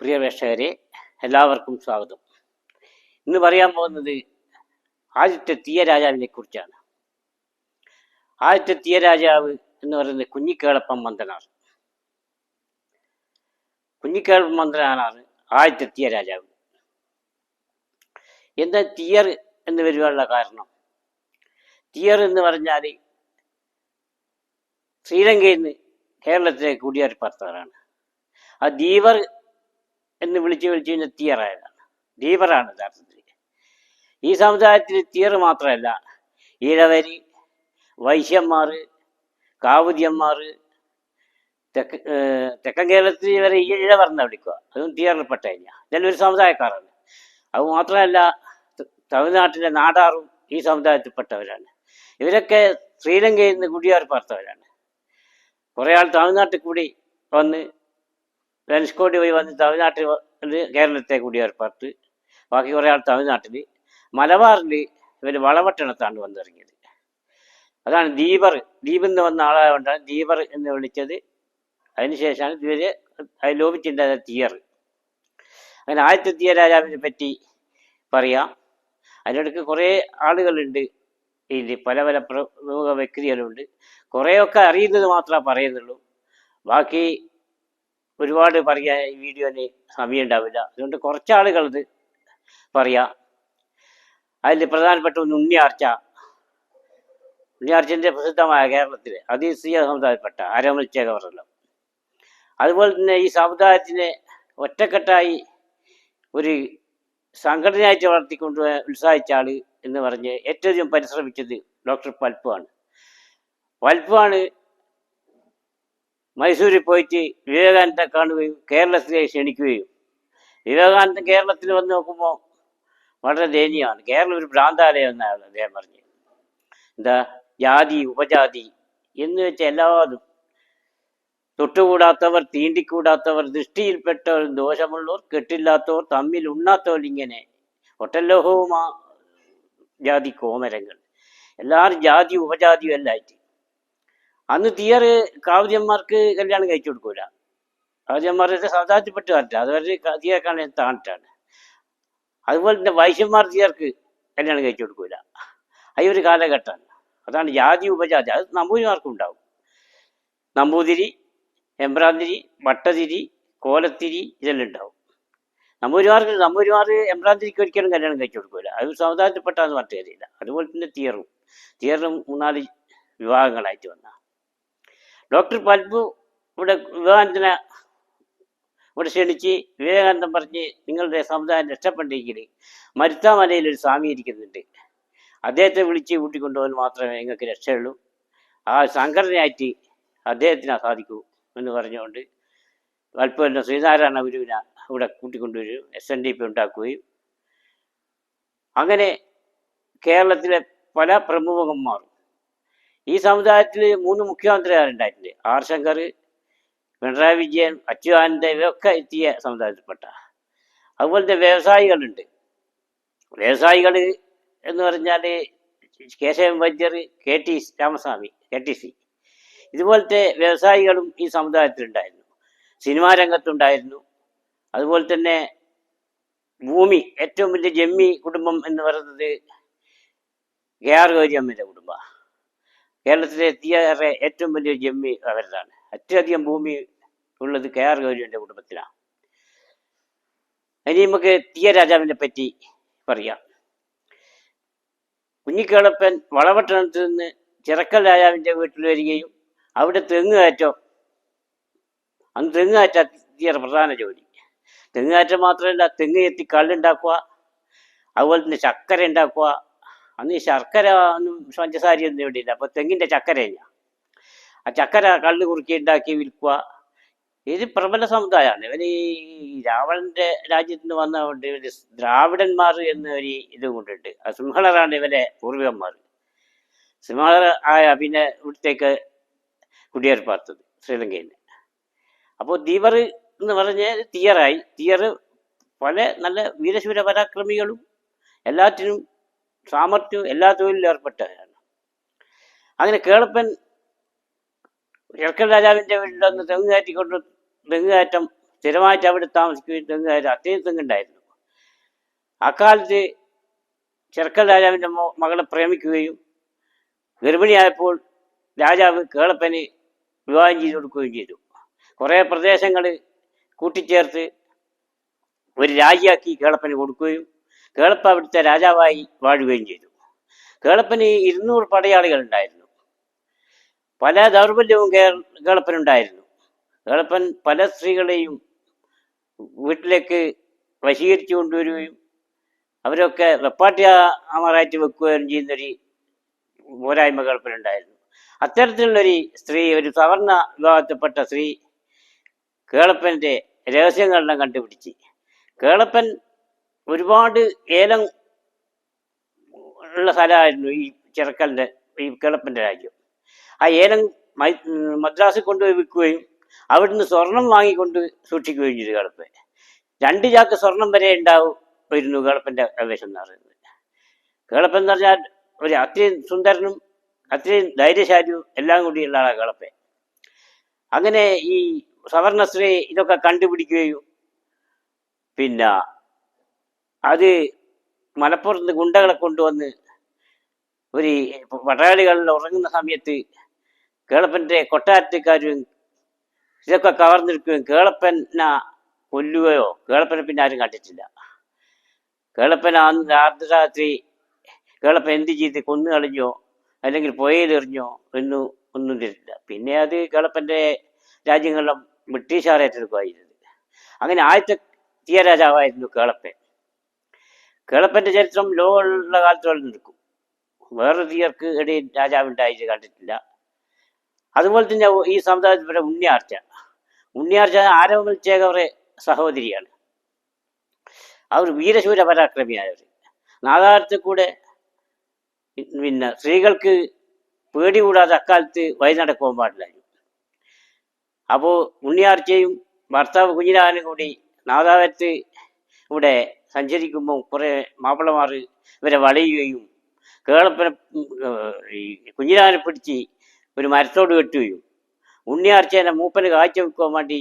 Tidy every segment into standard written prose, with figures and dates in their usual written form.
പ്രിയ പ്രേക്ഷകരെ, എല്ലാവർക്കും സ്വാഗതം. ഇന്ന് പറയാൻ പോകുന്നത് ആദ്യത്തെ തീയരാജാവിനെ കുറിച്ചാണ്. ആദ്യത്തെ തീയരാജാവ് എന്ന് പറയുന്നത് കുഞ്ഞിക്കേളപ്പൻ മന്ദനാർ. കുഞ്ഞിക്കേളപ്പൻ മന്ദനാറാണ് ആദ്യത്തെ തീയരാജാവ്. എന്താ തീയർ എന്ന് വരുവാനുള്ള കാരണം? തീയർ എന്ന് പറഞ്ഞാൽ ശ്രീലങ്കയിൽ നിന്ന് കേരളത്തിലേക്ക് കുടിയേറി പാർത്തവരാണ്. ആ ദീവർ എന്ന് വിളിച്ച് കഴിഞ്ഞാൽ തീയറായതാണ്. ദീവറാണ് യഥാർത്ഥത്തിൽ. ഈ സമുദായത്തിൽ തീയർ മാത്രമല്ല, ഈഴവര്, വൈശ്യന്മാർ, കാവുതിയന്മാർ, തെക്കൻ കേരളത്തിൽ ഇവരെ ഈഴവർ എന്ന് വിളിക്കുക. അതും തീയറിൽപ്പെട്ട കഴിഞ്ഞാൽ ഇതെല്ലാം ഒരു സമുദായക്കാരാണ്. അത് മാത്രമല്ല, തമിഴ്നാട്ടിലെ നാടാറും ഈ സമുദായത്തിൽപ്പെട്ടവരാണ്. ഇവരൊക്കെ ശ്രീലങ്കയിൽ നിന്ന് കുടിയേറി പാർത്തവരാണ്. കുറേ ആൾ തമിഴ്നാട്ടിൽ കൂടി വന്ന് ധനുഷ്കോടി വഴി വന്ന് തമിഴ്നാട്ടിൽ കേരളത്തെ കുടിയേറി പാർത്ത്, ബാക്കി കുറേ ആൾ തമിഴ്നാട്ടിൽ, മലബാറിൽ ഇവർ വളപട്ടണത്താണ് വന്നിറങ്ങിയത്. അതാണ് ദീപർ. ദ്വീപിൽ നിന്ന് വന്ന ആളായതുകൊണ്ടാണ് ദീപർ എന്ന് വിളിച്ചത്. അതിനുശേഷമാണ് ഇവര് അത് ലോപിച്ചിൻ്റെ തീയർ. അങ്ങനെ ആദ്യത്തെ തീയരാജാവിനെ പറ്റി പറയാം. അതിനിടയ്ക്ക് കുറേ ആളുകളുണ്ട്, ഇതിൽ പല പല പ്രമുഖ വ്യക്തികളുണ്ട്. കുറേയൊക്കെ അറിയുന്നത് മാത്രമേ പറയുന്നുള്ളൂ. ബാക്കി ഒരുപാട് പറയാൻ ഈ വീഡിയോന് സമയം ഉണ്ടാവില്ല. അതുകൊണ്ട് കുറച്ചാളുകളത് പറയാം. അതിൽ പ്രധാനപ്പെട്ട ഒന്ന് ഉണ്ണിയാർച്ച. ഉണ്ണിയാർച്ചൻ്റെ പ്രസിദ്ധമായ കേരളത്തിലെ അതീസ്യ സമുദായപ്പെട്ട അരമൽച്ചേകവരെല്ലാം. അതുപോലെ തന്നെ ഈ സമുദായത്തിനെ ഒറ്റക്കെട്ടായി ഒരു സംഘടനയായിട്ട് വളർത്തിക്കൊണ്ട് ഉത്സാഹിച്ച ആൾ എന്ന് പറഞ്ഞ് ഏറ്റവും പരിശ്രമിച്ചത് ഡോക്ടർ പൽപ്പുവാണ്. പൽപ്പുവാണ് മൈസൂരിൽ പോയിട്ട് വിവേകാനന്ദനെ കാണുകയും കേരളത്തിലേക്ക് ക്ഷണിക്കുകയും, വിവേകാനന്ദൻ കേരളത്തിൽ വന്ന് നോക്കുമ്പോൾ വളരെ ദയനീയമാണ്. കേരളം ഒരു ഭ്രാന്താലയം എന്നാണ് അദ്ദേഹം പറഞ്ഞത്. എന്താ ജാതി ഉപജാതി എന്ന് വെച്ചാൽ എല്ലാവരും തൊട്ടുകൂടാത്തവർ, തീണ്ടിക്കൂടാത്തവർ, ദൃഷ്ടിയിൽപ്പെട്ടവർ, ദോഷമുള്ളവർ, കെട്ടില്ലാത്തവർ, തമ്മിൽ ഉണ്ണാത്തവർ, ഇങ്ങനെ ഒട്ടലോഹവുമാ ജാതി കോമരങ്ങൾ. എല്ലാവരും ജാതി ഉപജാതിയും എല്ലാം ആയിട്ട്. അന്ന് തീയർ കാവ്യന്മാർക്ക് കല്യാണം കഴിച്ചു കൊടുക്കൂല. കാവ്യന്മാരുടെ സമുദായത്തിൽപ്പെട്ട് പറ്റില്ല. അതുവരെ തീയർക്കാണ് താണിട്ടാണ്. അതുപോലെ തന്നെ വൈശ്യന്മാർ തീയർക്ക് കല്യാണം കഴിച്ചു കൊടുക്കൂല. ഈ ഒരു കാലഘട്ടമാണ്. അതാണ് ജാതി ഉപജാതി. അത് നമ്പൂതിരിമാർക്കും ഉണ്ടാവും. നമ്പൂതിരി, എമ്പ്രാന്തിരി, ഭട്ടതിരി, കോലത്തിരി ഇതെല്ലാം ഉണ്ടാവും. നമ്പൂതിരിമാർ എമ്പ്രാന്തിരിക്ക് ഒരിക്കലും കല്യാണം കഴിച്ചു കൊടുക്കൂല. അത് സമുദായത്തിൽപ്പെട്ടാന്ന് പറഞ്ഞു തരില്ല. അതുപോലെ തന്നെ തീയറും 3-4 വിവാഹങ്ങളായിട്ട് വന്ന ഡോക്ടർ പൽപ്പു ഇവിടെ വിവേകാനന്ദനെ ഇവിടെ ക്ഷണിച്ച് വിവേകാനന്ദൻ പറഞ്ഞ്, നിങ്ങളുടെ സമുദായം രക്ഷപ്പെട്ടിരിക്കൽ മരുത്താമലയിൽ ഒരു സ്വാമി ഇരിക്കുന്നുണ്ട്, അദ്ദേഹത്തെ വിളിച്ച് കൂട്ടിക്കൊണ്ടുപോകാൻ മാത്രമേ നിങ്ങൾക്ക് രക്ഷയുള്ളൂ. ആ സംഘടനയായിട്ട് അദ്ദേഹത്തിന് സാധിക്കൂ എന്ന് പറഞ്ഞുകൊണ്ട് പൽപ്പുവിൻ്റെ ശ്രീനാരായണ ഗുരുവിനെ ഇവിടെ കൂട്ടിക്കൊണ്ടുവരും. SNDP ഉണ്ടാക്കുകയും അങ്ങനെ കേരളത്തിലെ പല പ്രമുഖന്മാരും ഈ സമുദായത്തിൽ 3 മുഖ്യമന്ത്രിമാരുണ്ടായിട്ടുണ്ട്. ആർ ശങ്കർ, പിണറായി വിജയൻ, അച്യുതാനന്ദൻ, ഇവരൊക്കെ എത്തിയ സമുദായത്തിൽപ്പെട്ട. അതുപോലത്തെ വ്യവസായികളുണ്ട്. വ്യവസായികൾ എന്ന് പറഞ്ഞാൽ കേശവൻ വൈദ്യർ, KT രാമസ്വാമി, KTC, ഇതുപോലത്തെ വ്യവസായികളും ഈ സമുദായത്തിലുണ്ടായിരുന്നു. സിനിമാ രംഗത്തുണ്ടായിരുന്നു. അതുപോലെ തന്നെ ഭൂമി, ഏറ്റവും വലിയ ജമ്മി കുടുംബം എന്ന് പറയുന്നത് KR ഗൗരിയമ്മയുടെ കുടുംബമാണ്. കേരളത്തിലെ തീയറെ ഏറ്റവും വലിയ ജമ്മി അവരുതാണ്. അത്യധികം ഭൂമി ഉള്ളത് KR ഗൗരിയമ്മയുടെ കുടുംബത്തിലാണ്. ഇനി നമുക്ക് തീയരാജാവിനെ പറ്റി പറയാം. കുഞ്ഞിക്കേളപ്പൻ വളപട്ടണത്തിൽ നിന്ന് ചിറക്കൽ രാജാവിൻ്റെ വീട്ടിൽ വരികയും അവിടെ തെങ്ങ് കയറ്റം, അന്ന് തെങ്ങ് കയറ്റ തീയറ പ്രധാന ജോലി. തെങ്ങ് കയറ്റം മാത്രമല്ല, തെങ്ങ് എത്തി കള്ളുണ്ടാക്കുക, അതുപോലെ തന്നെ ചക്കര ഉണ്ടാക്കുക. അന്ന് ഈ ശർക്കര ഒന്നും പഞ്ചസാരയൊന്നും ഇവിടെ ഇല്ല. അപ്പോൾ തെങ്ങിൻ്റെ ചക്കര കഴിഞ്ഞാൽ ആ ചക്കര കള്ള് കുറുക്കി ഉണ്ടാക്കി വിൽക്കുക. ഇത് പ്രബല സമുദായമാണ്. ഇവർ ഈ രാവണന്റെ രാജ്യത്ത് നിന്ന് വന്നതുകൊണ്ട് ഇവർ ദ്രാവിഡന്മാർ എന്നൊരു ഇത് കൊണ്ടിട്ട്, സിംഹളരാണ് ഇവരെ പൂർവികന്മാർ. സിംഹളർ ആയ പിന്നെ ഇവിടത്തേക്ക് കുടിയേറി പാർത്തത് ശ്രീലങ്കയിൽ. അപ്പോൾ ദീവർ എന്ന് പറഞ്ഞ് തീയറായി. തീയർ പല നല്ല വീരശൂര പരാക്രമികളും എല്ലാറ്റിനും സാമർഥ്യവും എല്ലാ തൊഴിലിലും ഏർപ്പെട്ടവരാണ്. അങ്ങനെ കേളപ്പൻ ചെറുക്കൻ രാജാവിൻ്റെ വീട്ടിൽ വന്ന് തെങ്ങ് കയറ്റം സ്ഥിരമായിട്ട് അവിടെ താമസിക്കുകയും തെങ്ങായിരുന്നു, അത്രയും തെങ്ങുണ്ടായിരുന്നു. അക്കാലത്ത് ചെറുക്കൽ രാജാവിൻ്റെ മകളെ പ്രേമിക്കുകയും ഗർഭിണിയായപ്പോൾ രാജാവ് കേളപ്പന് വിവാഹം ചെയ്തു കൊടുക്കുകയും ചെയ്തു. കുറേ പ്രദേശങ്ങൾ കൂട്ടിച്ചേർത്ത് ഒരു രാജിയാക്കി കേളപ്പന് കൊടുക്കുകയും കേളപ്പ അവിടുത്തെ രാജാവായി വാഴുകയും ചെയ്തു. കേളപ്പന് 200 പടയാളികൾ ഉണ്ടായിരുന്നു. പല ദൗർബല്യവും കേളപ്പനുണ്ടായിരുന്നു. കേളപ്പൻ പല സ്ത്രീകളെയും വീട്ടിലേക്ക് വശീകരിച്ചു കൊണ്ടുവരികയും അവരൊക്കെ വെപ്പാട്ടിയാമാറായിട്ട് വെക്കുകയും ചെയ്യുന്നൊരു പോരായ്മ കേളപ്പനുണ്ടായിരുന്നു. അത്തരത്തിലുള്ളൊരു സ്ത്രീ, ഒരു സവർണ വിഭാഗത്തിൽപ്പെട്ട സ്ത്രീ കേളപ്പൻ്റെ രഹസ്യങ്ങളെല്ലാം കണ്ടുപിടിച്ച്. കേളപ്പൻ ഒരുപാട് ഏലം ഉള്ള സ്ഥലമായിരുന്നു ഈ ചെറുക്കലിൻ്റെ, ഈ കേളപ്പൻ്റെ രാജ്യം. ആ ഏലം മദ്രാസിൽ കൊണ്ടുപോയി വിൽക്കുകയും അവിടുന്ന് സ്വർണം വാങ്ങിക്കൊണ്ട് സൂക്ഷിക്കുകയും ചെയ്തു കേളപ്പൻ. 2 ചാക്ക് സ്വർണം വരെ ഉണ്ടാവുമായിരുന്നു കേളപ്പൻ്റെ കൈവശം എന്ന് പറയുന്നത്. കേളപ്പൻ എന്ന് പറഞ്ഞാൽ ഒരു അത്രയും സുന്ദരനും അത്രയും ധൈര്യശാലിയും എല്ലാം കൂടിയുള്ള ആളാണ് കേളപ്പൻ. അങ്ങനെ ഈ സവർണ സ്ത്രീ ഇതൊക്കെ കണ്ടുപിടിക്കുകയും പിന്നെ അത് മലപ്പുറത്ത് ഗുണ്ടകളെ കൊണ്ടുവന്ന് ഒരു പടയാളികളിൽ ഉറങ്ങുന്ന സമയത്ത് കേളപ്പൻ്റെ കൊട്ടാരത്തിക്കാരും ഇതൊക്കെ കവർന്നെടുക്കുകയും കേളപ്പനെ കൊല്ലുകയോ, കേളപ്പനെ പിന്നെ ആരും കണ്ടിട്ടില്ല. കേളപ്പൻ അർദ്ധരാത്രി കേളപ്പൻ എന്ത് ചെയ്ത് കൊന്നു കളഞ്ഞോ അല്ലെങ്കിൽ പുഴയിലെറിഞ്ഞോ ഒന്നും തരില്ല. പിന്നെ അത് കേളപ്പൻ്റെ രാജ്യങ്ങളിലും ബ്രിട്ടീഷുകാർ ഏറ്റെടുക്കുകയായിരുന്നത്. അങ്ങനെ ആദ്യത്തെ തീയരാജാവായിരുന്നു കേളപ്പൻ. കേളപ്പൻ്റെ ചരിത്രം ലോകമുള്ള കാലത്തോളം നിൽക്കും. വേറൊരു തീയർക്ക് ഇടയിൽ രാജാവുണ്ടായിട്ട് കണ്ടിട്ടില്ല. അതുപോലെ തന്നെ ഈ സമുദായത്തിൽപ്പെട്ട ഉണ്ണിയാർച്ച ആരോമൽ ചേകവറെ സഹോദരിയാണ്. അവർ വീരശൂര പരാക്രമിയായവർ. നാദാരത്തിൽ കൂടെ പിന്നെ സ്ത്രീകൾക്ക് പേടി കൂടാതെ അക്കാലത്ത് വഴി നടക്കുവാൻ പാടില്ലായിരുന്നു. അപ്പോൾ ഉണ്ണിയാർച്ചയും ഭർത്താവ് കുഞ്ഞിരാനും കൂടി നാദാപുരത്ത് ഇവിടെ സഞ്ചരിക്കുമ്പോൾ കുറേ മാപ്പിളമാർ ഇവരെ വളയുകയും കേളപ്പനെ ഈ കുഞ്ഞിരാനെ പിടിച്ച് ഒരു മരത്തോട് കെട്ടുകയും ഉണ്ണിയാർച്ചേനെ മൂപ്പന് കാഴ്ച വെക്കുവാൻ വേണ്ടി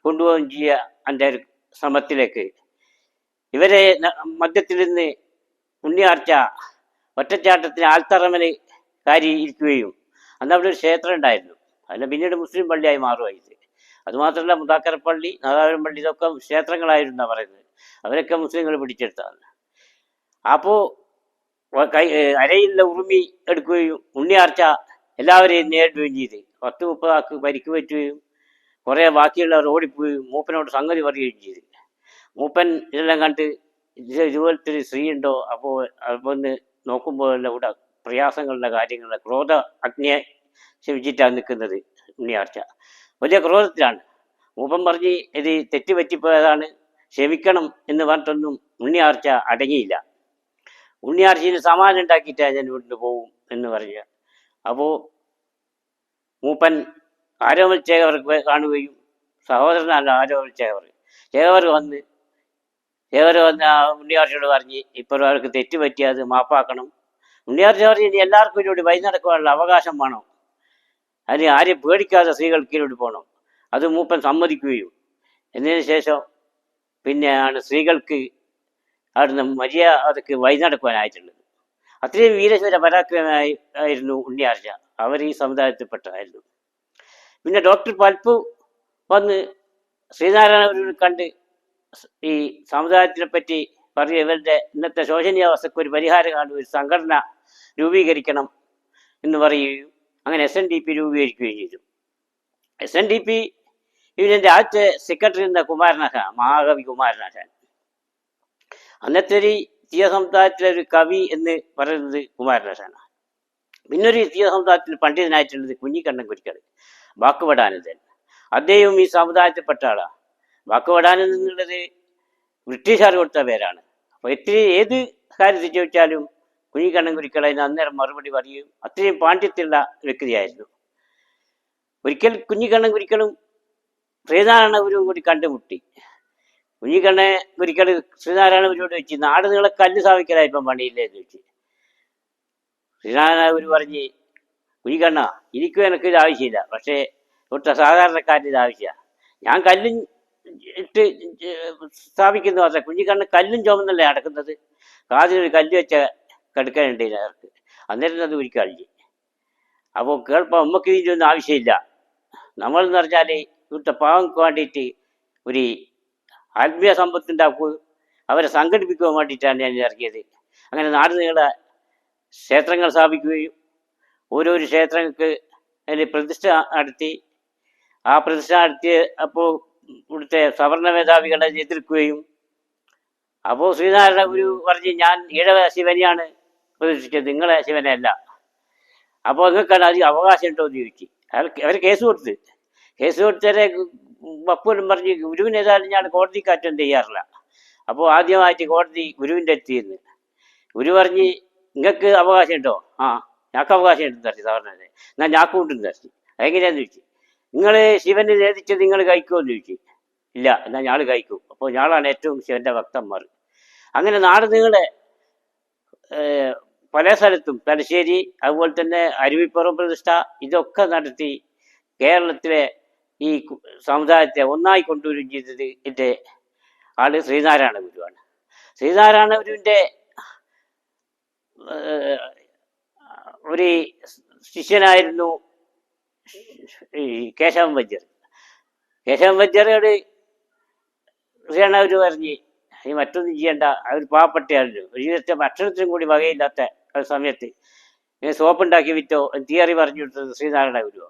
കൊണ്ടുപോവുകയും ചെയ്യുക. എൻ്റെ ഒരു ശ്രമത്തിലേക്ക് ഇവരെ മധ്യത്തിൽ നിന്ന് ഉണ്ണിയാർച്ച ഒറ്റച്ചാട്ടത്തിന് ആൽത്തറമൽ കാരി ഇരിക്കുകയും അന്ന് അവിടെ ഒരു ക്ഷേത്രം ഉണ്ടായിരുന്നു. അതിന് പിന്നീട് മുസ്ലിം പള്ളിയായി മാറുമായിരുന്നു. അതുമാത്രമല്ല മുതാക്കരപ്പള്ളി, നാദാപുരം പള്ളി ഇതൊക്കെ ക്ഷേത്രങ്ങളായിരുന്നാണ് പറയുന്നത്. അവരൊക്കെ മുസ്ലിങ്ങൾ പിടിച്ചെടുത്താണ്. അപ്പോൾ അരയിലുള്ള ഉറുമി എടുക്കുകയും ഉണ്ണിയാർച്ച എല്ലാവരെയും നേരിടുകയും ചെയ്ത് 10-30 ആൾക്ക് പരിക്ക് പറ്റുകയും കുറേ ബാക്കിയുള്ളവർ ഓടിപ്പോവുകയും മൂപ്പനോട് സംഗതി പറയുകയും ചെയ്ത്. മൂപ്പൻ ഇതെല്ലാം കണ്ട് ഇതുപോലത്തെ ഒരു സ്ത്രീ ഉണ്ടോ, അപ്പോൾ ഒന്ന് നോക്കുമ്പോൾ ഇവിടെ പ്രയാസങ്ങളുടെ കാര്യങ്ങളുടെ ക്രോധ അഗ്നിയെ ശമിച്ചിട്ടാണ് നിൽക്കുന്നത്. ഉണ്ണിയാർച്ച വലിയ ക്രോധത്തിലാണ്. മൂപ്പൻ പറഞ്ഞ് ഇത് തെറ്റുപറ്റിപ്പോയതാണ്, ക്ഷമിക്കണം എന്ന് പറഞ്ഞിട്ടൊന്നും ഉണ്ണിയാർച്ച അടങ്ങിയില്ല. ഉണ്ണിയാർച്ചയിൽ സമാനം ഉണ്ടാക്കിയിട്ടാണ് ഞാൻ ഇവിടുന്ന് പോകും എന്ന് പറയുക. അപ്പോൾ മൂപ്പൻ ആരോമൽ ചേകവർ കാണുകയും, സഹോദരനല്ല ആരോമൽ ചേകവർ വന്ന് ഉണ്ണിയാർച്ചയോട് പറഞ്ഞ് ഇപ്പോൾ അവർക്ക് തെറ്റുപറ്റിയത് മാപ്പാക്കണം. ഉണ്ണിയാർച്ച പറഞ്ഞ് ഇനി എല്ലാവർക്കും ഇതിലൂടെ വഴി നടക്കുവാനുള്ള അവകാശം വേണം, അതിന് ആരെയും പേടിക്കാതെ സ്ത്രീകൾക്ക് ഇതിലൂടെ പോകണം. അത് മൂപ്പൻ സമ്മതിക്കുകയും എന്നതിന് ശേഷം പിന്നെയാണ് സ്ത്രീകൾക്ക് അവിടുന്ന് മര്യാദക്ക് വഴി നടക്കുവാനായിട്ടുള്ളത്. അത്രയും വീരശൂര പരാക്രമമായി ആയിരുന്നു ഉണ്ണിയാർച്ച. അവർ ഈ സമുദായത്തിൽപ്പെട്ടതായിരുന്നു. പിന്നെ ഡോക്ടർ പൽപ്പു വന്ന് ശ്രീനാരായണ കണ്ട് ഈ സമുദായത്തിനെ പറ്റി പറഞ്ഞ് ഇവരുടെ ഇന്നത്തെ ശോചനീയാവസ്ഥക്ക് ഒരു പരിഹാരം കാണും, ഒരു സംഘടന രൂപീകരിക്കണം എന്ന് പറയുകയും അങ്ങനെ SNDP രൂപീകരിക്കുകയും ചെയ്തു. SNDP ഇതിൻ്റെ ആദ്യത്തെ സെക്രട്ടറി എന്ന കുമാരനാശാൻ, മഹാകവി കുമാരനാശാൻ. അന്നത്തെ ഒരു തീയ സമുദായത്തിലെ ഒരു കവി എന്ന് പറയുന്നത് കുമാരനാശാനാണ്. പിന്നൊരു തീയ സമുദായത്തിൽ പണ്ഡിതനായിട്ടുള്ളത് കുഞ്ഞിക്കണ്ണൻ കുരിക്കൽ, വാക്കുപടാനന്ദൻ. അദ്ദേഹവും ഈ സമുദായത്തിൽപ്പെട്ട ആളാണ്. വാക്കുപടാനന്ദൻ എന്നുള്ളത് ബ്രിട്ടീഷുകാർ കൊടുത്ത പേരാണ്. അപ്പോൾ ഏത് കാര്യത്തിൽ ചോദിച്ചാലും കുഞ്ഞിക്കണ്ണൻ കുരിക്കൽ അതിന് അന്നേരം മറുപടി പറയുകയും അത്രയും പാണ്ഡിത്യമുള്ള വ്യക്തിയായിരുന്നു. ഒരിക്കൽ കുഞ്ഞിക്കണ്ണൻ കുരിക്കലും ശ്രീനാരായണ ഗുരുവും കൂടി കണ്ടുമുട്ടി. കുഞ്ഞിക്കണ്ണൻ കുരിക്കൽ ശ്രീനാരായണ ഗുരുവോട് ചോദിച്ചു, നാട് നിങ്ങളെ കല്ല് സ്ഥാപിക്കലായി ഇപ്പം പണിയില്ലേ എന്ന് ചോദിച്ചു. ശ്രീനാരായണ ഗുരു പറഞ്ഞ്, കുഞ്ഞിക്കണ്ണ എനിക്കും എനിക്ക് ഇത് ആവശ്യമില്ല, പക്ഷേ ഇവിടുത്തെ സാധാരണക്കാരന് ഇത് ആവശ്യമാണ്. ഞാൻ കല്ലും ഇട്ട് സ്ഥാപിക്കുന്നു പറഞ്ഞ കുഞ്ഞിക്കണ്ണ് കല്ലും ചുമന്നല്ലേ നടക്കുന്നത്. കാതിലൊരു കല്ല് വെച്ച കിടക്കാനുണ്ട് അവർക്ക്. അന്നേരം അത് ഉരുക്കാളില്ല. അപ്പോൾ കേൾപ്പം നമുക്ക് ഇതിൻ്റെ ആവശ്യമില്ല. നമ്മളെന്ന് പറഞ്ഞാൽ ഇവിടുത്തെ പാവങ്ങൾക്ക് വേണ്ടിയിട്ട് ഒരു ആത്മീയ സമ്പത്തുണ്ടാക്കുകയും അവരെ സംഘടിപ്പിക്കുവാൻ വേണ്ടിയിട്ടാണ് ഞാൻ ഇറങ്ങിയത്. അങ്ങനെ നാട് നീളെ ക്ഷേത്രങ്ങൾ സ്ഥാപിക്കുകയും ഓരോരോ ക്ഷേത്രങ്ങൾക്ക് അതിന് പ്രതിഷ്ഠ നടത്തി. ആ പ്രതിഷ്ഠ നടത്തി അപ്പോൾ ഇവിടുത്തെ സവർണ മേധാവികളെ എതിർക്കുകയും, അപ്പോൾ ശ്രീനാരായണ ഗുരു പറഞ്ഞ് ഞാൻ ഈഴവ ശിവനെയാണ് പ്രതിഷ്ഠിച്ചത്, നിങ്ങളെ ശിവനല്ല. അപ്പോൾ നിങ്ങൾക്കാണ് അതിന് അവകാശം ഉണ്ടോ എന്ന് ചോദിച്ചു. അവർ കേസ് കൊടുത്തവരെ വപ്പൂരും പറഞ്ഞ് ഗുരുവിന് ഏതായാലും ഞാൻ കോടതിക്ക് അറ്റൻഡ് ചെയ്യാറില്ല. അപ്പോൾ ആദ്യമായിട്ട് കോടതി ഗുരുവിൻ്റെ അടുത്തിരുന്ന് ഗുരു പറഞ്ഞ് നിങ്ങൾക്ക് അവകാശം ഉണ്ടോ? ആ ഞങ്ങൾക്ക് അവകാശം ഉണ്ടെന്ന് തരത്തി സവർണനെ. എന്നാൽ ഞാക്കും ഉണ്ടെന്ന് തരത്തി. അതെങ്ങനെയാന്ന് ചോദിച്ചു. നിങ്ങൾ ശിവനെ നേദിച്ചത് നിങ്ങൾ കഴിക്കുമെന്ന് ചോദിച്ചു. ഇല്ല, എന്നാൽ ഞാൾ കഴിക്കും. അപ്പോൾ ഞാളാണ് ഏറ്റവും ശിവന്റെ ഭക്തന്മാർ. അങ്ങനെ നാട് നീളെ പല സ്ഥലത്തും തലശ്ശേരി, അതുപോലെ തന്നെ അരുവിപ്പുറം പ്രതിഷ്ഠ, ഇതൊക്കെ നടത്തി കേരളത്തിലെ ഈ സമുദായത്തെ ഒന്നായി കൊണ്ടുവരും ചെയ്തത് എൻ്റെ ആള് ശ്രീനാരായണ ഗുരുവാണ്. ശ്രീനാരായണ ഗുരുവിൻ്റെ ഒരു ശിഷ്യനായിരുന്നു ഈ കേശവൻ വൈദ്യർ. കേശവൻ വൈദ്യരോട് ശ്രീനാരായണ ഗുരു പറഞ്ഞ് ഈ മറ്റൊന്നും ചെയ്യണ്ട, അവർ പാവപ്പെട്ടയാളല്ലോ, ഒരു ജീവിതത്തെ ഭക്ഷണത്തിനും കൂടി വകയില്ലാത്ത സമയത്ത് സോപ്പ് ഉണ്ടാക്കി വിറ്റോ തിയറി പറഞ്ഞു കൊടുത്തത് ശ്രീനാരായണ ഗുരു.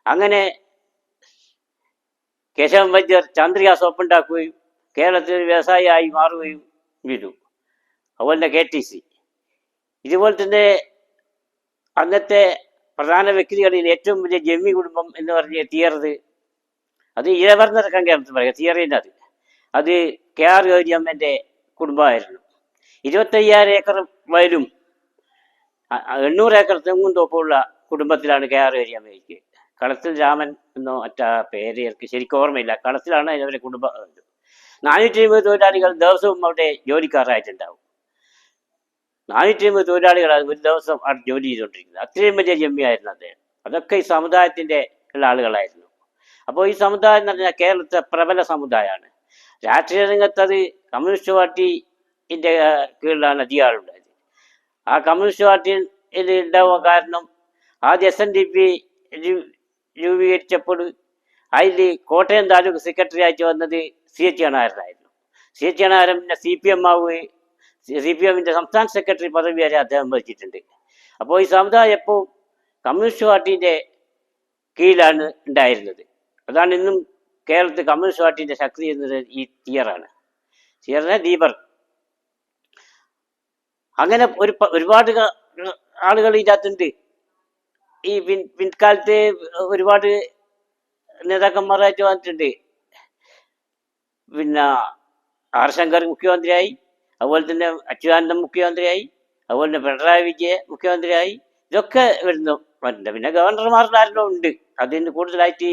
അങ്ങനെ കേശവൻ വൈദ്യർ ചന്ദ്രിക സോപ്പ് ഉണ്ടാക്കുകയും കേരളത്തിൽ വ്യവസായിയായി മാറുകയും ചെയ്തു. അതുപോലെ KTC. ഇതുപോലെ തന്നെ അന്നത്തെ പ്രധാന വ്യക്തികളിൽ ഏറ്റവും വലിയ ജമ്മി കുടുംബം എന്ന് പറഞ്ഞ് തീയറത്, അത് ഇഴവർന്നിറക്കാൻ കേരളത്തിൽ പറയുക തീയറിൻ്റെ അത് KR ഗൗരിയമ്മൻ്റെ കുടുംബമായിരുന്നു. 25,000 ഏക്കർ വയലും 800 ഏക്കർ തെങ്ങും തോപ്പുള്ള കുടുംബത്തിലാണ് KR ഗൗരിയമ്മയ്ക്ക്. കളത്തിൽ രാമൻ എന്നോ മറ്റാ പേര് എനിക്ക് ശരിക്കും ഓർമ്മയില്ല. കളത്തിലാണ് അവരുടെ കുടുംബം. 450 തൊഴിലാളികൾ ദിവസവും അവിടെ ജോലിക്കാരായിട്ടുണ്ടാവും. 450 തൊഴിലാളികളാണ് ഒരു ദിവസം അവിടെ ജോലി ചെയ്തുകൊണ്ടിരിക്കുന്നത്. അത്രയും വലിയ ജമ്മിയായിരുന്നു അദ്ദേഹം. അതൊക്കെ ഈ സമുദായത്തിൻ്റെ ഉള്ള ആളുകളായിരുന്നു. അപ്പോൾ ഈ സമുദായം എന്ന് പറഞ്ഞാൽ കേരളത്തെ പ്രബല സമുദായമാണ്. രാഷ്ട്രീയ രംഗത്ത് അത് കമ്മ്യൂണിസ്റ്റ് പാർട്ടിൻ്റെ കീഴിലാണ് അധികം ആളുണ്ടായത്. ആ കമ്മ്യൂണിസ്റ്റ് പാർട്ടിയിൽ ഉണ്ടാവാൻ കാരണം ആദ്യം SNDP രൂപീകരിച്ചപ്പോൾ അതിൽ കോട്ടയം താലൂക്ക് സെക്രട്ടറി ആയിട്ട് വന്നത് CH കണാരനായിരുന്നു. CH കണാരൻ പിന്നെ CPM ആവുകയും CPMൻ്റെ സംസ്ഥാന സെക്രട്ടറി പദവി വരെ അദ്ദേഹം വഹിച്ചിട്ടുണ്ട്. അപ്പോൾ ഈ സമുദായം എപ്പോൾ കമ്മ്യൂണിസ്റ്റ് പാർട്ടീൻ്റെ കീഴിലാണ് ഉണ്ടായിരുന്നത്. അതാണ് ഇന്നും കേരളത്തിൽ കമ്മ്യൂണിസ്റ്റ് പാർട്ടീൻ്റെ ശക്തി എന്നത് ഈ തീയറാണ്. തീയറിനെ ദീപർ. അങ്ങനെ ഒരുപാട് ആളുകൾ ഇതിനകത്തുണ്ട്. ഈ പിൻകാലത്ത് ഒരുപാട് നേതാക്കന്മാരായിട്ട് വന്നിട്ടുണ്ട്. പിന്നെ R ശങ്കർ മുഖ്യമന്ത്രിയായി, അതുപോലെ തന്നെ അച്യുതാനന്ദൻ മുഖ്യമന്ത്രിയായി, അതുപോലെ തന്നെ പിണറായി വിജയൻ മുഖ്യമന്ത്രിയായി. ഇതൊക്കെ വരുന്നുണ്ട്. പിന്നെ ഗവർണർമാരുടെ ആരെല്ലാം ഉണ്ട്. അതിന് കൂടുതലായിട്ട്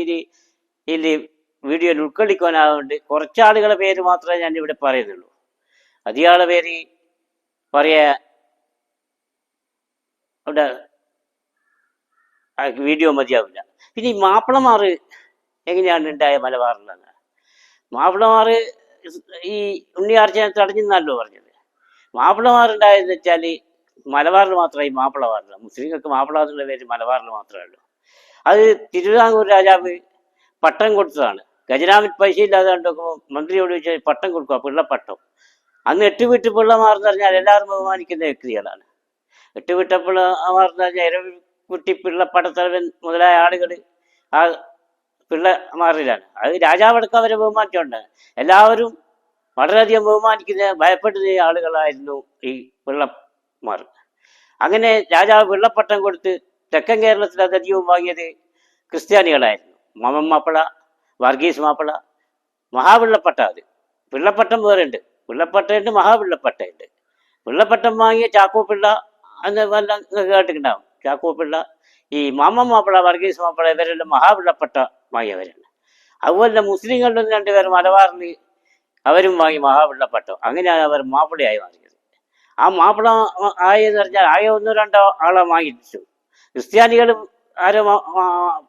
ഇതിൽ വീഡിയോയിൽ ഉൾക്കൊള്ളിക്കാനാവുന്നുണ്ട്. കുറച്ചാളുകളെ പേര് മാത്രമേ ഞാൻ ഇവിടെ പറയുന്നുള്ളൂ. അധികാളെ പേര് പറയാ അവിടെ വീഡിയോ മതിയാവില്ല. പിന്നെ ഈ മാപ്പിളമാർ എങ്ങനെയാണ് ഉണ്ടായ മലബാറിലെന്ന്. മാപ്പിളമാർ ഈ ഉണ്ണിയാർച്ചനെ തടഞ്ഞെന്നല്ലോ പറഞ്ഞത്. മാപ്പിളമാരുണ്ടായെന്ന് വെച്ചാൽ മലബാറിൽ മാത്രമേ മാപ്പിളമാറില്ല. മുസ്ലിങ്ങൾക്ക് മാപ്പിള എന്നുള്ള പേര് മലബാറിൽ മാത്രമേ ഉള്ളൂ. അത് തിരുവിതാംകൂർ രാജാവ് പട്ടം കൊടുത്തതാണ്. ഖജനാവിൽ പൈസ ഇല്ലാതെ നോക്കുമ്പോൾ മന്ത്രിയോട് ചോദിച്ചാൽ പട്ടം കൊടുക്കുക, പിള്ളപ്പട്ടം. അന്ന് 8 വീട്ട് പിള്ളമാർന്ന് പറഞ്ഞാൽ എല്ലാവരും ബഹുമാനിക്കുന്ന വ്യക്തികളാണ്. 8 വീട്ട പിള്ളമാർന്ന് പറഞ്ഞാൽ ഇരവിക്കുട്ടി പിള്ളപ്പടത്തലവൻ മുതലായ ആളുകൾ ആ പിള്ളമാറിലാണ്. അത് രാജാവടക്കം അവരെ ബഹുമാനിച്ചുകൊണ്ട് എല്ലാവരും വളരെയധികം ബഹുമാനിക്കുന്ന ഭയപ്പെടുന്ന ആളുകളായിരുന്നു ഈ പിള്ളമാർ. അങ്ങനെ രാജാവ് പിള്ളപ്പട്ടം കൊടുത്ത് തെക്കൻ കേരളത്തിൽ അതധികവും വാങ്ങിയത് ക്രിസ്ത്യാനികളായിരുന്നു. മാമൻ മാപ്പിള, വർഗീസ് മാപ്പിള, മഹാപിള്ളപ്പട്ട. അത് പിള്ളപ്പട്ടം വേറെ ഉണ്ട്. പിള്ളപ്പട്ടയുണ്ട്, മഹാപിള്ളപ്പട്ടയുണ്ട്. പിള്ളപ്പട്ടം വാങ്ങിയ ചാക്കോ പിള്ള എന്ന് എല്ലാം കേട്ടിട്ടുണ്ടാവും. ചാക്കോ പിള്ള, ഈ മാമൻ മാപ്പിള, വർഗീസ് മാപ്പിള ഇവരെല്ലാം മഹാപിള്ളപ്പട്ട വാങ്ങിയവരാണ്. അതുപോലെ മുസ്ലിങ്ങളുടെ 2 പേർ മലബാറിൽ അവരും വാങ്ങി മഹാപിള്ളപ്പട്ടം. അങ്ങനെയാണ് അവർ മാപ്പിളയായി മാറിയത്. ആ മാപ്പിള ആയെന്ന് പറഞ്ഞാൽ ആകെ 1-2 ആളെ വാങ്ങിച്ചു. ക്രിസ്ത്യാനികളും ആരോ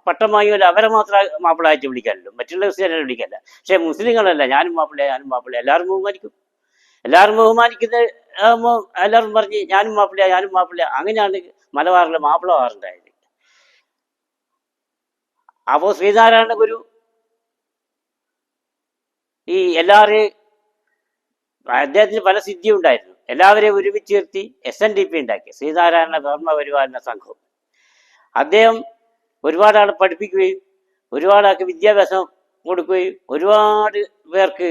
പട്ടം വാങ്ങിയല്ലോ അവരെ മാത്രം മാപ്പിളായിട്ട് വിളിക്കാനല്ലോ, മറ്റുള്ള ക്രിസ്ത്യാനികളെ വിളിക്കല്ല. പക്ഷെ മുസ്ലിങ്ങളല്ല, ഞാനും മാപ്പിള എല്ലാവരും ബഹുമാനിക്കും. എല്ലാവരും ബഹുമാനിക്കുന്ന എല്ലാവരും പറഞ്ഞ് ഞാനും മാപ്പിള. അങ്ങനെയാണ് മലബാറിലെ മാപ്പിളവാറുണ്ടായത്. അപ്പോൾ ശ്രീനാരായണ ഗുരു ഈ എല്ലാവരെയും, അദ്ദേഹത്തിന് പല സിദ്ധിയും ഉണ്ടായിരുന്നു. എല്ലാവരെയും ഒരുമിച്ച് നിർത്തി SNDP ഉണ്ടാക്കി, ശ്രീനാരായണ ധർമ്മ പരിപാലന സംഘം. അദ്ദേഹം ഒരുപാട് ആളെ പഠിപ്പിക്കുകയും ഒരുപാട് ആൾക്ക് വിദ്യാഭ്യാസം കൊടുക്കുകയും ഒരുപാട് പേർക്ക്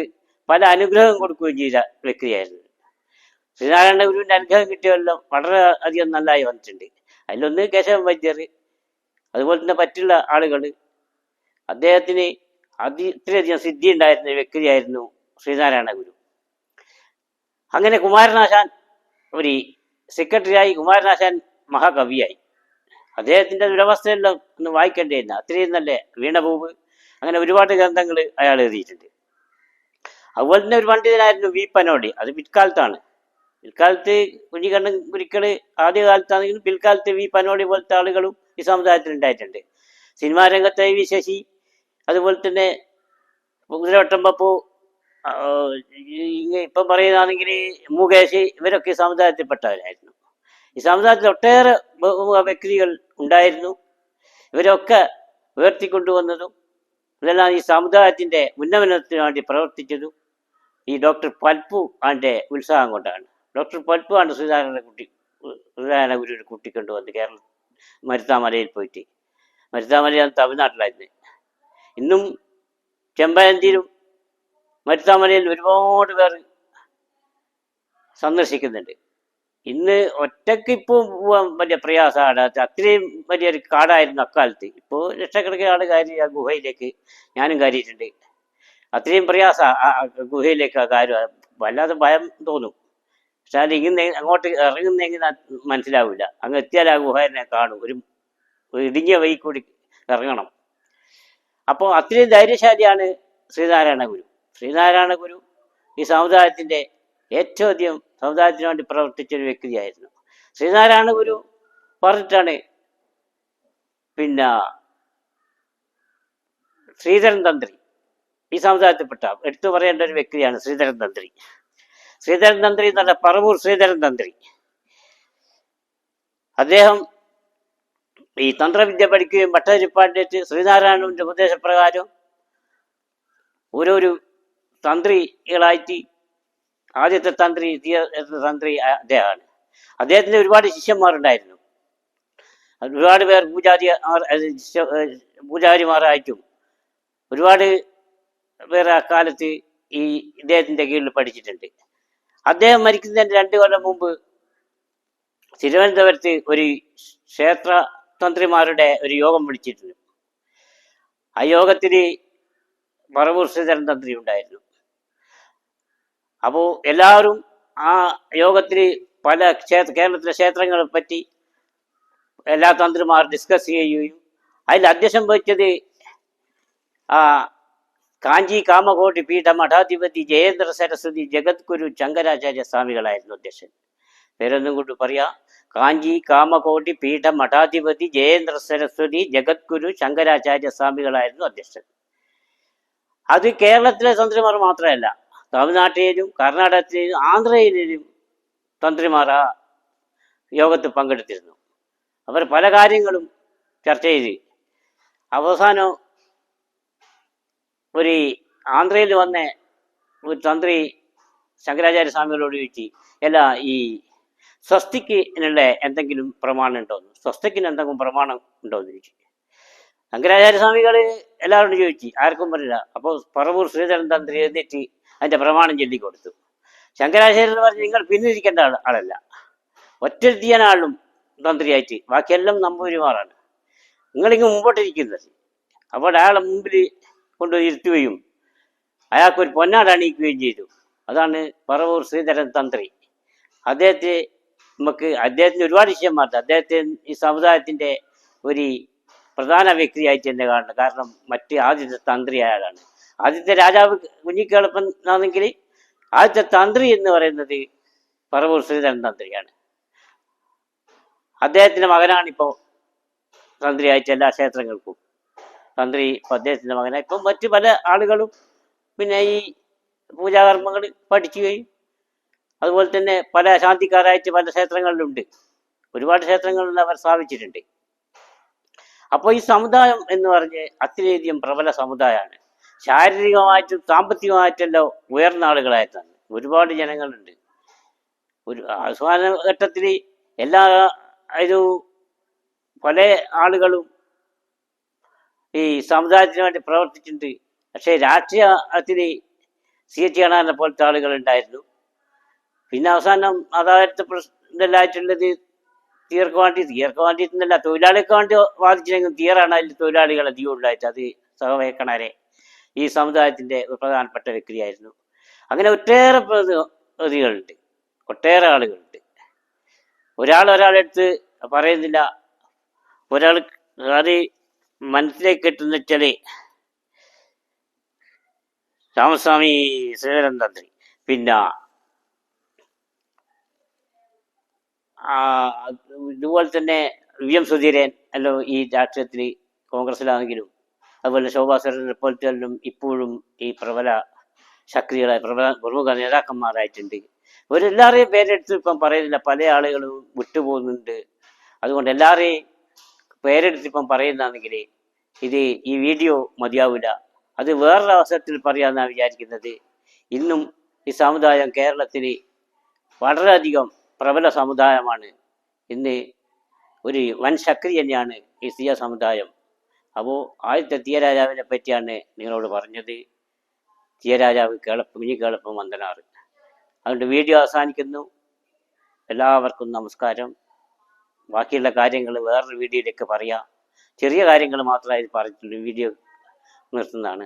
പല അനുഗ്രഹം കൊടുക്കുകയും ചെയ്ത വ്യക്തിയായിരുന്നു. ശ്രീനാരായണ ഗുരുവിൻ്റെ അനുഗ്രഹം കിട്ടിയതെല്ലാം വളരെ അധികം നല്ലതായി വന്നിട്ടുണ്ട്. അതിലൊന്ന് കേശവൻ വൈദ്യർ, അതുപോലെ തന്നെ മറ്റുള്ള ആളുകൾ. അദ്ദേഹത്തിന് ഇത്രയധികം സിദ്ധി ഉണ്ടായിരുന്ന വ്യക്തിയായിരുന്നു ശ്രീനാരായണ ഗുരു. അങ്ങനെ കുമാരനാശാൻ ഒരു സെക്രട്ടറിയായി, കുമാരനാശാൻ മഹാകവിയായി. അദ്ദേഹത്തിൻ്റെ ദുരവസ്ഥയെല്ലാം ഒന്ന് വായിക്കേണ്ടിയിരുന്ന അത്രയും നല്ല വീണഭൂവ്, അങ്ങനെ ഒരുപാട് ഗ്രന്ഥങ്ങൾ അയാൾ എഴുതിയിട്ടുണ്ട്. അതുപോലെ തന്നെ ഒരു പണ്ഡിതനായിരുന്നു വി പനോടി. അത് പിൽക്കാലത്താണ്. പിൽക്കാലത്ത് കുഞ്ഞിക്കണ്ണൻ ഗുരുക്കൾ ആദ്യകാലത്താണെങ്കിലും പിൽക്കാലത്ത് വി പനോടി പോലത്തെ ആളുകളും ഈ സമുദായത്തിൽ ഉണ്ടായിട്ടുണ്ട്. സിനിമാ രംഗത്തെ വി ശശി, അതുപോലെ തന്നെ കുതിരവട്ടം പപ്പു, ഇപ്പം പറയുകയാണെങ്കിൽ മുകേഷ്, ഇവരൊക്കെ ഈ സമുദായത്തിൽപ്പെട്ടവരായിരുന്നു. ഈ സമുദായത്തിൽ ഒട്ടേറെ വ്യക്തികൾ ഉണ്ടായിരുന്നു. ഇവരൊക്കെ ഉയർത്തിക്കൊണ്ടുവന്നതും ഇതെല്ലാം ഈ സമുദായത്തിൻ്റെ ഉന്നമനത്തിന് വേണ്ടി പ്രവർത്തിച്ചതും ഈ ഡോക്ടർ പൽപ്പു ആൻ്റെ ഉത്സാഹം കൊണ്ടാണ്. ഡോക്ടർ പൽപ്പു ആണ് ശ്രീനാരായണ ഗുരുവിനെ കൂട്ടിക്കൊണ്ടുവന്ന് കേരളം മരുത്താമലയിൽ പോയിട്ട്. മരുത്താമലയാണ് തമിഴ്നാട്ടിലായിരുന്നു. ഇന്നും ചെമ്പഴന്തിയിലും മരുത്താമലയിൽ ഒരുപാട് പേർ സന്ദർശിക്കുന്നുണ്ട്. ഇന്ന് ഒറ്റയ്ക്ക് ഇപ്പോൾ പോകാൻ വലിയ പ്രയാസമാണ്. അത്രയും വലിയൊരു കാടായിരുന്നു അക്കാലത്ത്. ഇപ്പോൾ ലക്ഷക്കണക്കിന് ആൾ കയറി ആ ഗുഹയിലേക്ക്, ഞാനും കയറിയിട്ടുണ്ട്. അത്രയും പ്രയാസം ആ ഗുഹയിലേക്ക് ആ കാര്യം, വല്ലാതെ ഭയം തോന്നും. പക്ഷെ അത് അങ്ങോട്ട് ഇറങ്ങുന്നെങ്കിൽ മനസ്സിലാവില്ല. അങ്ങ് എത്തിയാൽ ആ ഗുഹ തന്നെ കാണും. ഒരു ഇടുങ്ങിയ വഴി കൂടി ഇറങ്ങണം. അപ്പോൾ അത്രയും ധൈര്യശാലിയാണ് ശ്രീനാരായണ ഗുരു. ശ്രീനാരായണ ഗുരു ഈ സമുദായത്തിൻ്റെ ഏറ്റവും അധികം സമുദായത്തിന് വേണ്ടി പ്രവർത്തിച്ചൊരു വ്യക്തിയായിരുന്നു. ശ്രീനാരായണ ഗുരു പറഞ്ഞിട്ടാണ് പിന്നെ ശ്രീധരൻ തന്ത്രി ഈ സമുദായത്തിൽപ്പെട്ട എടുത്തു പറയേണ്ട ഒരു വ്യക്തിയാണ് ശ്രീധരൻ തന്ത്രി. ശ്രീധരൻ തന്ത്രി എന്ന് പറഞ്ഞാൽ പറവൂർ ശ്രീധരൻ തന്ത്രി. അദ്ദേഹം ഈ തന്ത്രവിദ്യ പഠിക്കുകയും ഭട്ടതിരിപ്പാടിലേക്ക് ശ്രീനാരായണന്റെ ഉപദേശപ്രകാരം ഓരോരു തന്ത്രികളായിട്ട്, ആദ്യത്തെ തന്ത്രി അദ്ദേഹമാണ്. അദ്ദേഹത്തിന് ഒരുപാട് ശിഷ്യന്മാരുണ്ടായിരുന്നു. ഒരുപാട് പേർ പൂജാരിമാരായിട്ടും ഒരുപാട് പേർ അക്കാലത്ത് ഈ ഇദ്ദേഹത്തിൻ്റെ കീഴിൽ പഠിച്ചിട്ടുണ്ട്. അദ്ദേഹം മരിക്കുന്നതിന് 2 കൊല്ലം മുമ്പ് തിരുവനന്തപുരത്ത് ഒരു ക്ഷേത്ര തന്ത്രിമാരുടെ ഒരു യോഗം വിളിച്ചിട്ടുണ്ട്. ആ യോഗത്തിൽ പറവൂർ ശ്രീധരൻ തന്ത്രി ഉണ്ടായിരുന്നു. അപ്പോൾ എല്ലാവരും ആ യോഗത്തിൽ പല കേരളത്തിലെ ക്ഷേത്രങ്ങളെ പറ്റി എല്ലാ തന്ത്രിമാർ ഡിസ്കസ് ചെയ്യുകയും അതിൽ അധ്യക്ഷം വഹിച്ചത് കാഞ്ചി കാമകോട്ടി പീഠ മഠാധിപതി ജയേന്ദ്ര സരസ്വതി ജഗദ്ഗുരു ശങ്കരാചാര്യ സ്വാമികളായിരുന്നു അധ്യക്ഷൻ. പേരൊന്നും കൊണ്ട് പറയാ, കാഞ്ചി കാമകോട്ടി പീഠ മഠാധിപതി ജയേന്ദ്ര സരസ്വതി ജഗദ്ഗുരു ശങ്കരാചാര്യ സ്വാമികളായിരുന്നു അധ്യക്ഷൻ. അത് കേരളത്തിലെ തന്ത്രിമാർ മാത്രമല്ല, തമിഴ്നാട്ടിലും കർണാടകത്തിലും ആന്ധ്രയിലും തന്ത്രിമാർ ആ യോഗത്തിൽ പങ്കെടുത്തിരുന്നു. അവർ പല കാര്യങ്ങളും ചർച്ച ചെയ്ത് അവസാനം ഒരു ആന്ധ്രയിൽ വന്ന ഒരു തന്ത്രി ശങ്കരാചാര്യ സ്വാമികളോട് ചോദിച്ചു, അല്ല ഈ സ്വസ്തിക്കിനുള്ള എന്തെങ്കിലും പ്രമാണം ഉണ്ടോന്ന്, സ്വസ്തിക്കിന് എന്തെങ്കിലും പ്രമാണം ഉണ്ടോയെന്ന് ചോദിച്ചു. ശങ്കരാചാര്യ സ്വാമികൾ എല്ലാവരോടും ചോദിച്ചു, ആർക്കും പറഞ്ഞില്ല. അപ്പോൾ പറവൂർ ശ്രീധരൻ തന്ത്രി എന്നിട്ട് അതിൻ്റെ പ്രമാണം ചൊല്ലിക്കൊടുത്തു. ശങ്കരാചാര്യർ പറഞ്ഞു, നിങ്ങൾ പിന്നിരിക്കേണ്ട ആളല്ല, ഒറ്റയ്ക്കാനാളും തന്ത്രിയായിട്ട്, ബാക്കിയെല്ലാം നമ്പൂതിരിമാരാണ്, നിങ്ങളിങ്ങ് മുമ്പോട്ടിരിക്കുന്നത്. അപ്പോൾ അയാളെ മുമ്പിൽ കൊണ്ടുപോയി ഇരുത്തുകയും അയാൾക്കൊരു പൊന്നാട് അണിയിക്കുകയും ചെയ്തു. അതാണ് പറവൂർ ശ്രീധരൻ തന്ത്രി. അദ്ദേഹത്തിന് ഒരുപാട് ശിഷ്യന്മാരുണ്ട്. അദ്ദേഹത്തെ ഈ സമുദായത്തിൻ്റെ ഒരു പ്രധാന വ്യക്തിയായിട്ട് തന്നെ കാണണം. കാരണം ആദ്യത്തെ തന്ത്രി അയാളാണ്. ആദ്യത്തെ രാജാവ് കുഞ്ഞിക്കേളപ്പൻ ആണെങ്കിൽ ആദ്യത്തെ തന്ത്രി എന്ന് പറയുന്നത് പറവൂർ ശ്രീധരൻ തന്ത്രിയാണ്. അദ്ദേഹത്തിൻ്റെ മകനാണിപ്പോൾ തന്ത്രിയായിട്ട് എല്ലാ ക്ഷേത്രങ്ങൾക്കും തന്ത്രി ഇപ്പം അദ്ദേഹത്തിൻ്റെ മകനായി. ഇപ്പം മറ്റു പല ആളുകളും പിന്നെ ഈ പൂജാകർമ്മങ്ങൾ പഠിക്കുകയും അതുപോലെ തന്നെ പല ശാന്തിക്കാരായിട്ട് പല ക്ഷേത്രങ്ങളിലുണ്ട്. ഒരുപാട് ക്ഷേത്രങ്ങളിൽ അവർ സ്ഥാപിച്ചിട്ടുണ്ട്. അപ്പോൾ ഈ സമുദായം എന്ന് പറഞ്ഞ് അത്രയധികം പ്രബല സമുദായമാണ്. ശാരീരികമായിട്ടും സാമ്പത്തികമായിട്ടെല്ലാം ഉയർന്ന ആളുകളായിട്ടാണ്. ഒരുപാട് ജനങ്ങളുണ്ട്. ഒരു അവസാന ഘട്ടത്തിൽ എല്ലാ ഒരു പല ആളുകളും ഈ സമുദായത്തിന് വേണ്ടി പ്രവർത്തിച്ചിട്ടുണ്ട്. പക്ഷേ രാഷ്ട്രീയത്തിൽ CH കാണാനെ പോലത്തെ ആളുകൾ ഉണ്ടായിരുന്നു. പിന്നെ അവസാനം അതായത് പ്രസിഡന്റായിട്ടുള്ളത് തീർക്ക് വേണ്ടിയിട്ടല്ല, തൊഴിലാളികൾക്ക് വേണ്ടി വാദിച്ചില്ലെങ്കിൽ തീറാണ് അതിൽ തൊഴിലാളികൾ അധികം ഉണ്ടായിട്ട്. അത് സഹവേക്കണരെ ഈ സമുദായത്തിൻ്റെ ഒരു പ്രധാനപ്പെട്ട വ്യക്തിയായിരുന്നു. അങ്ങനെ ഒട്ടേറെ പ്രതികളുണ്ട്, ഒട്ടേറെ ആളുകളുണ്ട്. ഒരാളെടുത്ത് പറയുന്നില്ല. ഒരാൾ അത് മനസ്സിലേക്ക് കിട്ടുന്ന വെച്ചാൽ രാമസ്വാമി ശ്രീധരൻ തന്ത്രി, പിന്നെ ഇതുപോലെ തന്നെ VM സുധീരൻ എല്ലാം ഈ രാഷ്ട്രീയത്തിൽ കോൺഗ്രസ്സിലാണെങ്കിലും അതുപോലെ ശോഭാ സുരേന്ദ്രനെ പോലത്തെ എല്ലാം ഇപ്പോഴും ഈ പ്രബല ശക്തികളായ പ്രമുഖ നേതാക്കന്മാരായിട്ടുണ്ട്. ഇവരെല്ലാവരെയും പേരെടുത്ത് ഇപ്പം പറയുന്നില്ല, പല ആളുകളും വിട്ടുപോകുന്നുണ്ട്. അതുകൊണ്ട് എല്ലാവരെയും പേരെടുത്തിപ്പം പറയുന്നതാണെങ്കിൽ ഇത് ഈ വീഡിയോ മതിയാവില്ല. അത് വേറൊരു അവസരത്തിൽ പറയാമെന്നാണ് വിചാരിക്കുന്നത്. ഇന്നും ഈ സമുദായം കേരളത്തിൽ വളരെയധികം പ്രബല സമുദായമാണ്. ഇന്ന് ഒരു വൻ ശക്തി തന്നെയാണ് ഈ സിയ സമുദായം. അപ്പോൾ ആദ്യത്തെ തീയരാജാവിനെ പറ്റിയാണ് നിങ്ങളോട് പറഞ്ഞത്. തീയരാജാവ് കേളപ്പം വന്ദനാറ്. അതുകൊണ്ട് വീഡിയോ അവസാനിക്കുന്നു. എല്ലാവർക്കും നമസ്കാരം. ബാക്കിയുള്ള കാര്യങ്ങൾ വേറൊരു വീഡിയോയിലേക്ക് പറയാം. ചെറിയ കാര്യങ്ങൾ മാത്രമായി പറഞ്ഞിട്ടുണ്ട്. വീഡിയോ നിർത്തുന്നതാണ്.